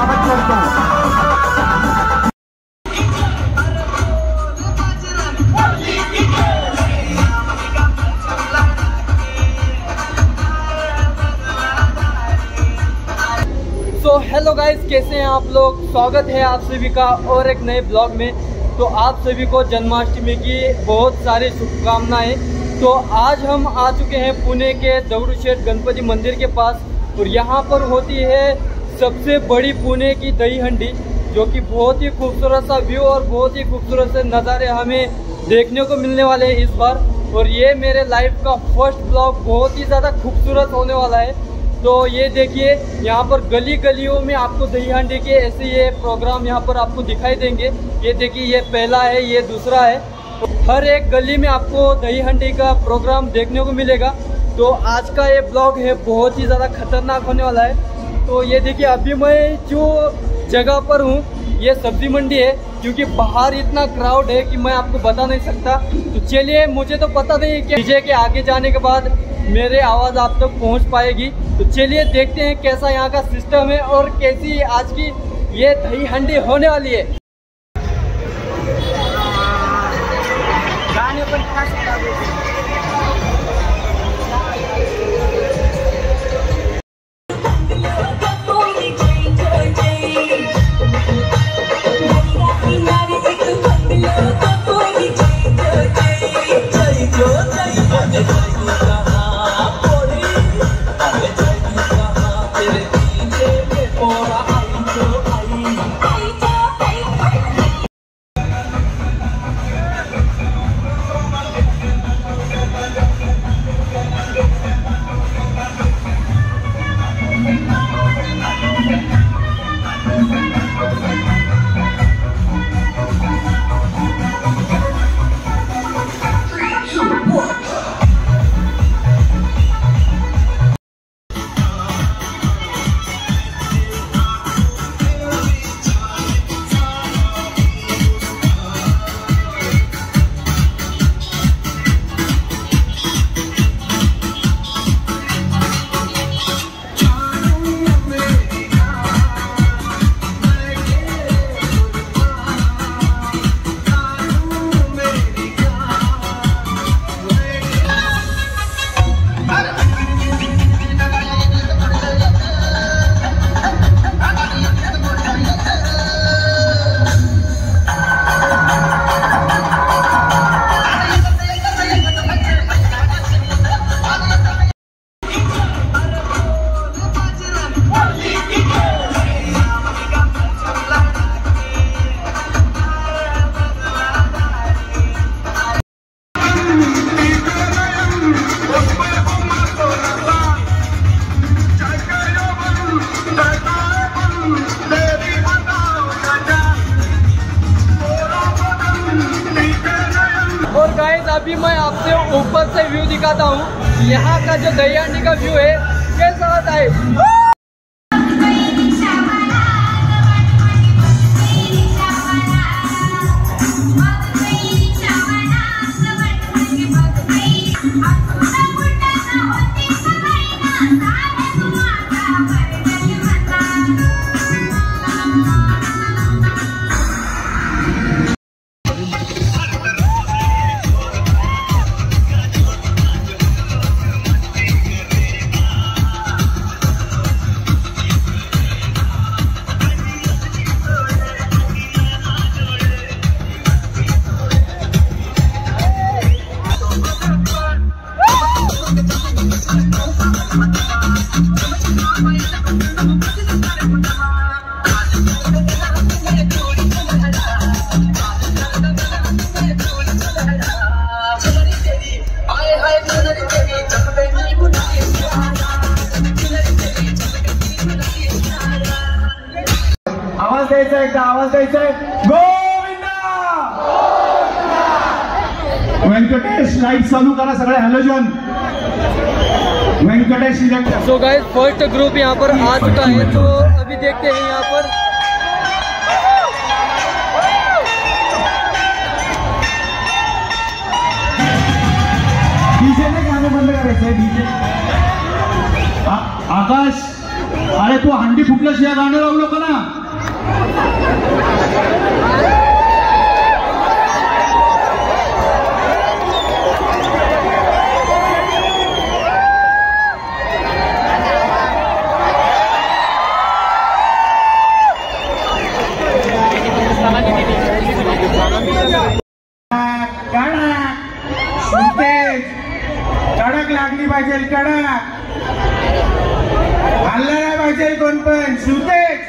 स्वागत करतो। तो हेलो गाइस, कैसे हैं आप लोग। स्वागत है आप सभी का और एक नए ब्लॉग में। तो आप सभी को जन्माष्टमी की बहुत सारी शुभकामनाएं। तो आज हम आ चुके हैं पुणे के दगडूशेठ गणपति मंदिर के पास और यहाँ पर होती है सबसे बड़ी पुणे की दही हंडी, जो कि बहुत ही खूबसूरत सा व्यू और बहुत ही खूबसूरत से नज़ारे हमें देखने को मिलने वाले हैं इस बार। और ये मेरे लाइफ का फर्स्ट ब्लॉग बहुत ही ज़्यादा खूबसूरत होने वाला है। तो ये देखिए, यहाँ पर गली गलियों में आपको दही हांडी के ऐसे ये प्रोग्राम यहाँ पर आपको दिखाई देंगे। ये देखिए, ये पहला है, ये दूसरा है। हर एक गली में आपको दही हांडी का प्रोग्राम देखने को मिलेगा। तो आज का ये ब्लॉग है बहुत ही ज़्यादा खतरनाक होने वाला है। तो ये देखिए, अभी मैं जो जगह पर हूँ ये सब्जी मंडी है, क्योंकि बाहर इतना क्राउड है कि मैं आपको बता नहीं सकता। तो चलिए, मुझे तो पता नहीं कि डीजे के आगे जाने के बाद मेरे आवाज़ आप तक पहुंच पाएगी। तो चलिए देखते हैं कैसा यहाँ का सिस्टम है और कैसी आज की ये दही हंडी होने वाली है। गाने पर अभी मैं आपसे ऊपर से व्यू दिखाता हूँ। यहाँ का जो दही हांडी का व्यू है कैसा होता है। आवाज द्यायचा, एकदा आवाज द्यायचा आहे, गोविंदा। वेंकटेश लाइट चालू करा सगळे halogen. Venkatesh electric. So guys, first group यहाँ पर आ चुका है। तो अभी देखते हैं यहाँ पर डीजे ने गाणं बंद करायचंय। डीजे आकाश, अरे तू हंडी फुटल्याशिवाय गाणं लावू नको ना। कडक लागली पाहिजे, कडक हल्ला नाही पाहिजे कोण पण. शिवतेज